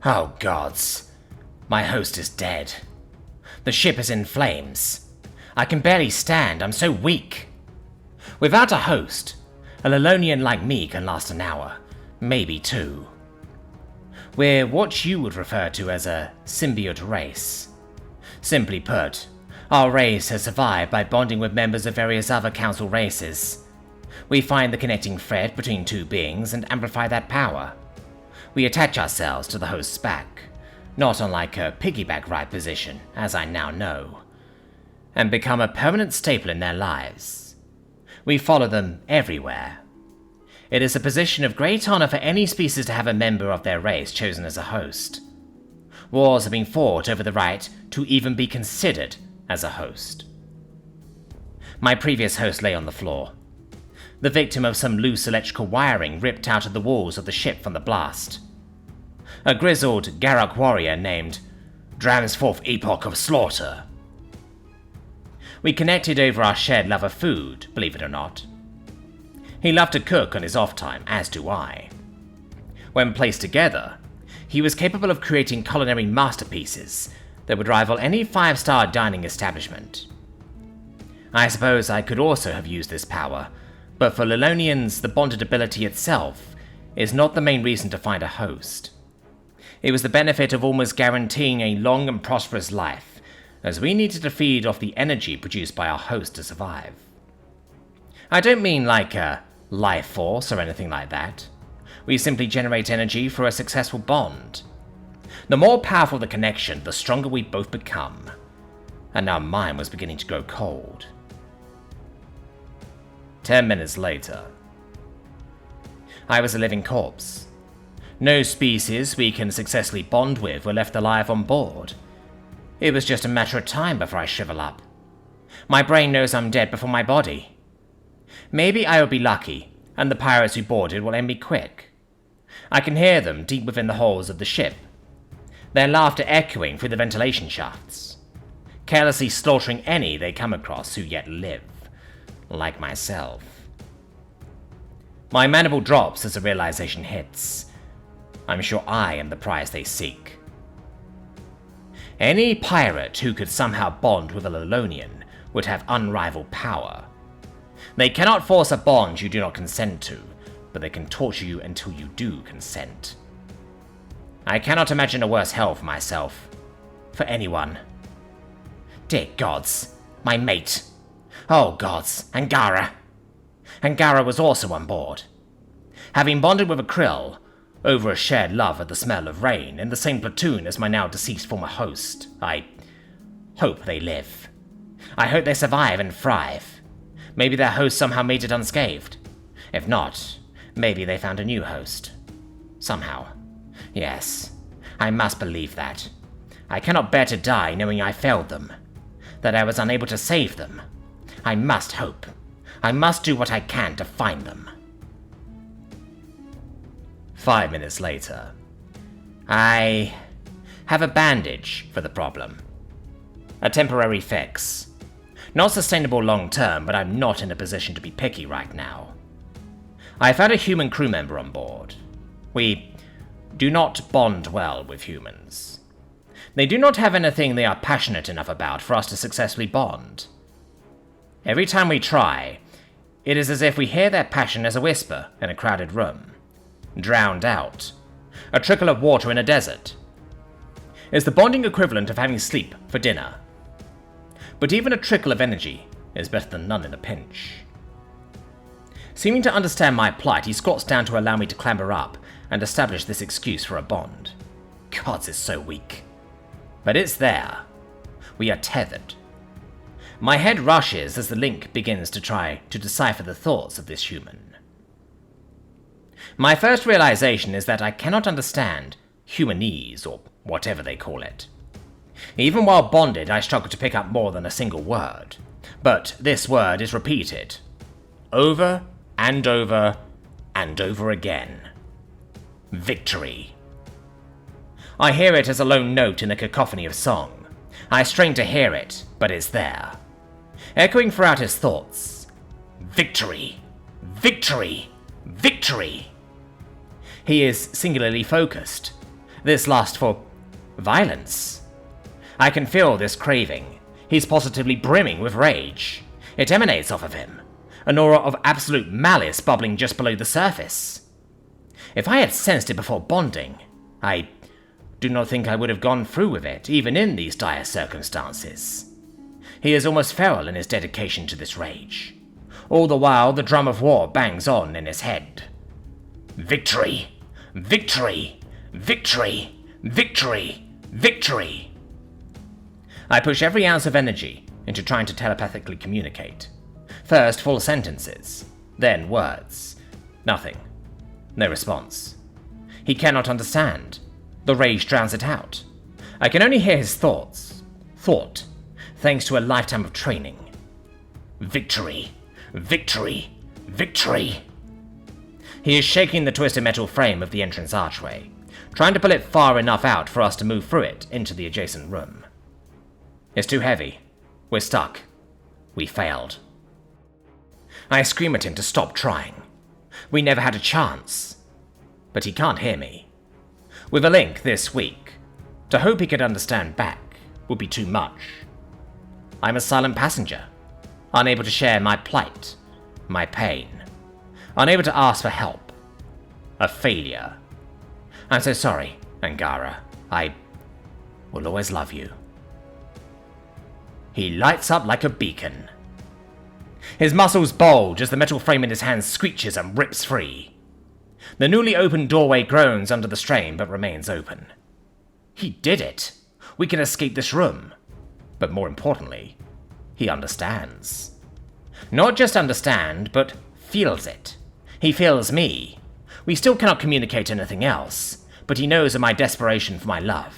Oh gods. My host is dead. The ship is in flames. I can barely stand, I'm so weak. Without a host, a Lelonian like me can last an hour, maybe 2. We're what you would refer to as a symbiote race. Simply put, our race has survived by bonding with members of various other council races. We find the connecting thread between 2 beings and amplify that power. We attach ourselves to the host's back, not unlike a piggyback ride position, as I now know, and become a permanent staple in their lives. We follow them everywhere. It is a position of great honor for any species to have a member of their race chosen as a host. Wars have been fought over the right to even be considered as a host. My previous host lay on the floor, the victim of some loose electrical wiring ripped out of the walls of the ship from the blast. A grizzled Garruk warrior named Dram's Fourth Epoch of Slaughter. We connected over our shared love of food, believe it or not. He loved to cook on his off time, as do I. When placed together, he was capable of creating culinary masterpieces that would rival any 5-star dining establishment. I suppose I could also have used this power, but for Lelonians, the bonded ability itself is not the main reason to find a host. It was the benefit of almost guaranteeing a long and prosperous life, as we needed to feed off the energy produced by our host to survive. I don't mean like a life force or anything like that. We simply generate energy for a successful bond. The more powerful the connection, the stronger we both become. And now mine was beginning to grow cold. 10 minutes later, I was a living corpse. No species we can successfully bond with were left alive on board. It was just a matter of time before I shrivel up. My brain knows I'm dead before my body. Maybe I will be lucky, and the pirates who boarded will end me quick. I can hear them deep within the halls of the ship, their laughter echoing through the ventilation shafts, carelessly slaughtering any they come across who yet live, like myself. My mandible drops as the realization hits. I'm sure I am the prize they seek. Any pirate who could somehow bond with a Lelonian would have unrivaled power. They cannot force a bond you do not consent to, but they can torture you until you do consent. I cannot imagine a worse hell for myself. For anyone. Dear gods, my mate. Oh gods, Angara. Angara was also on board. Having bonded with a krill, over a shared love of the smell of rain, in the same platoon as my now deceased former host, I hope they live. I hope they survive and thrive. Maybe their host somehow made it unscathed. If not, maybe they found a new host. Somehow. Yes, I must believe that. I cannot bear to die knowing I failed them. That I was unable to save them. I must hope. I must do what I can to find them. 5 minutes later. I have a bandage for the problem. A temporary fix. Not sustainable long term, but I'm not in a position to be picky right now. I found a human crew member on board. We do not bond well with humans. They do not have anything they are passionate enough about for us to successfully bond. Every time we try, it is as if we hear their passion as a whisper in a crowded room. Drowned out. A trickle of water in a desert. Is the bonding equivalent of having sleep for dinner. But even a trickle of energy is better than none in a pinch. Seeming to understand my plight, he squats down to allow me to clamber up and establish this excuse for a bond. Gods, it's so weak. But it's there. We are tethered. My head rushes as the link begins to try to decipher the thoughts of this human. My first realization is that I cannot understand humanese, or whatever they call it. Even while bonded, I struggle to pick up more than a single word. But this word is repeated. Over and over and over again. Victory. I hear it as a lone note in a cacophony of song. I strain to hear it, but it's there. Echoing throughout his thoughts. Victory. Victory. Victory. He is singularly focused. This lust for violence. I can feel this craving. He's positively brimming with rage. It emanates off of him, an aura of absolute malice bubbling just below the surface. If I had sensed it before bonding, I do not think I would have gone through with it, even in these dire circumstances. He is almost feral in his dedication to this rage. All the while, the drum of war bangs on in his head. Victory! Victory! Victory! Victory! Victory! I push every ounce of energy into trying to telepathically communicate. First, full sentences. Then words. Nothing. No response. He cannot understand. The rage drowns it out. I can only hear his thoughts. Thought. Thanks to a lifetime of training. Victory. Victory. Victory. He is shaking the twisted metal frame of the entrance archway, trying to pull it far enough out for us to move through it into the adjacent room. It's too heavy. We're stuck. We failed. I scream at him to stop trying. We never had a chance. But he can't hear me. With a link this week, to hope he could understand back would be too much. I'm a silent passenger, unable to share my plight, my pain, unable to ask for help. A failure. I'm so sorry, Angara. I will always love you. He lights up like a beacon. His muscles bulge as the metal frame in his hand screeches and rips free. The newly opened doorway groans under the strain but remains open. He did it. We can escape this room. But more importantly, he understands. Not just understand, but feels it. He feels me. We still cannot communicate anything else, but he knows of my desperation for my love.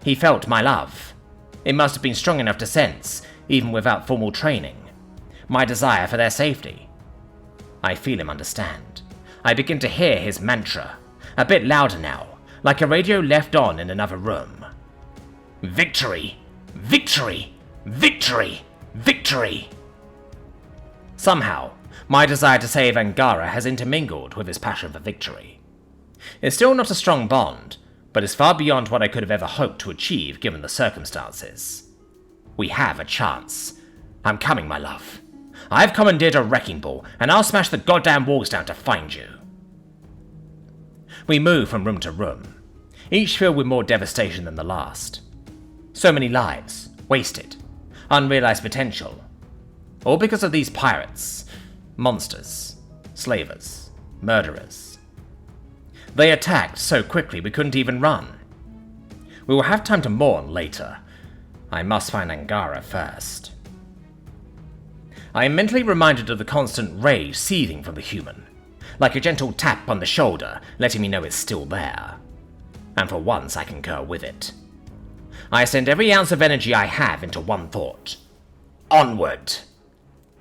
He felt my love. It must have been strong enough to sense, even without formal training, my desire for their safety. I feel him understand. I begin to hear his mantra, a bit louder now, like a radio left on in another room. Victory! Victory! Victory! Victory! Somehow, my desire to save Angara has intermingled with his passion for victory. It's still not a strong bond, but is far beyond what I could have ever hoped to achieve given the circumstances. We have a chance. I'm coming, my love. I've commandeered a wrecking ball, and I'll smash the goddamn walls down to find you. We move from room to room, each filled with more devastation than the last. So many lives, wasted, unrealized potential, all because of these pirates, monsters, slavers, murderers. They attacked so quickly we couldn't even run. We will have time to mourn later. I must find Angara first. I am mentally reminded of the constant rage seething from the human, like a gentle tap on the shoulder letting me know it's still there. And for once I concur with it. I send every ounce of energy I have into one thought. Onward!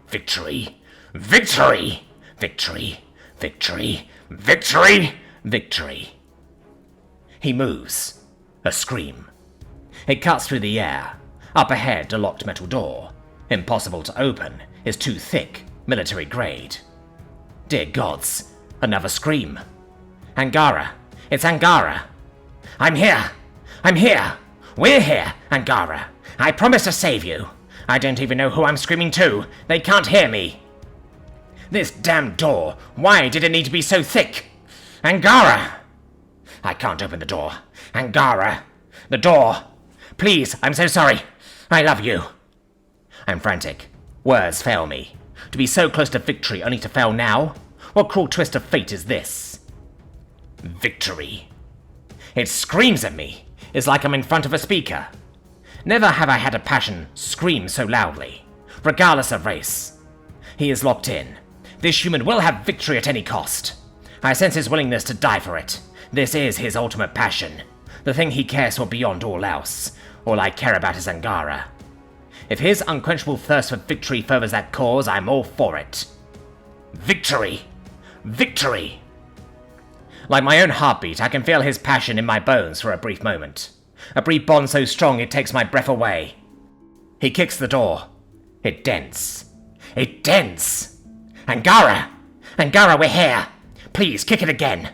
Victory! Victory! Victory! Victory! Victory! Victory! He moves. A scream. It cuts through the air. Up ahead, a locked metal door. Impossible to open. Is too thick. Military grade. Dear gods. Another scream. Angara. It's Angara. I'm here. I'm here. We're here, Angara. I promise to save you. I don't even know who I'm screaming to. They can't hear me. This damn door. Why did it need to be so thick? Angara! I can't open the door. Angara! The door! Please, I'm so sorry. I love you. I'm frantic. Words fail me. To be so close to victory only to fail now? What cruel twist of fate is this? Victory. It screams at me. It's like I'm in front of a speaker. Never have I had a passion scream so loudly, regardless of race. He is locked in. This human will have victory at any cost. I sense his willingness to die for it. This is his ultimate passion. The thing he cares for beyond all else. All I care about is Angara. If his unquenchable thirst for victory furthers that cause, I'm all for it. Victory! Victory! Like my own heartbeat, I can feel his passion in my bones for a brief moment. A brief bond so strong it takes my breath away. He kicks the door. It dents. It dents! Angara! Angara, we're here! Please, kick it again!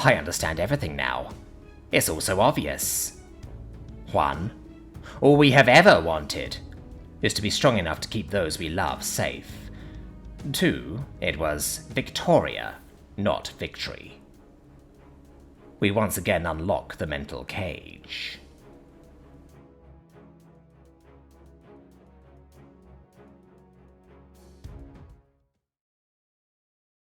I understand everything now. It's all so obvious. 1. All we have ever wanted is to be strong enough to keep those we love safe. 2. It was Victoria, not victory. We once again unlock the mental cage.